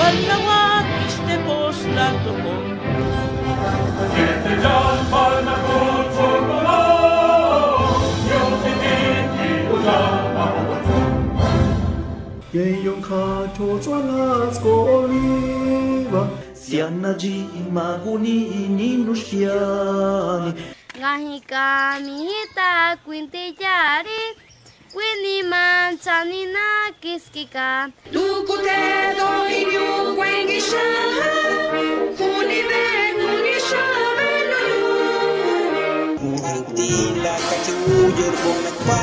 Palnawak istepos latokon. Yetecan palnakon chokola, yotitiki ujan Yeyong ka chozolas koliva Siana ji maguni ninushiani Ngahi kami hita kwinti jari Kwini mancani na kiskika Tukute do inyu kwengi shaha Kuni ve kuni shaha Di la kacu ujur kong nagpa